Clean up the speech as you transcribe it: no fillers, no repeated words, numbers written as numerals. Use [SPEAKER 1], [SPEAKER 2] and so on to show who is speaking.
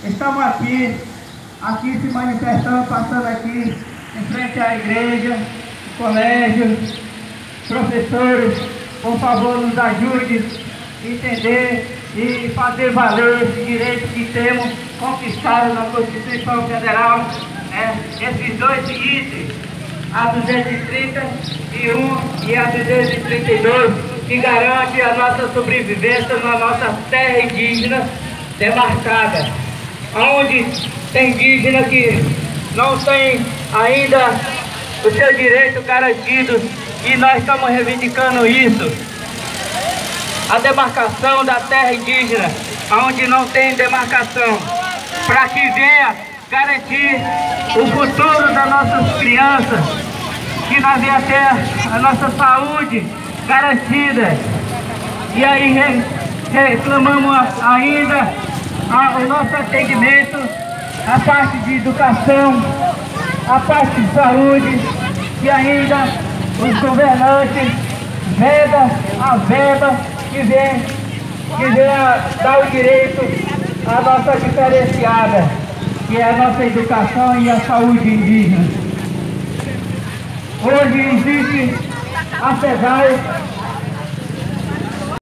[SPEAKER 1] Estamos aqui se manifestando, passando aqui em frente à igreja, colégio. Professores, por favor, nos ajude a entender e fazer valer esse direito que temos conquistado na Constituição Federal, esses dois itens, a 231 e a 232, que garante a nossa sobrevivência na nossa terra indígena demarcada, onde tem indígena que não tem ainda o seu direito garantido, e nós estamos reivindicando isso. A demarcação da terra indígena, onde não tem demarcação, para que venha garantir o futuro das nossas crianças, que nós venha ter a nossa saúde garantida. E aí reclamamos ainda o nosso atendimento, a parte de educação, a parte de saúde, que ainda os governantes vedam a verba que vem dar o direito à nossa diferenciada, que é a nossa educação e a saúde indígena. Hoje existe a CESAI,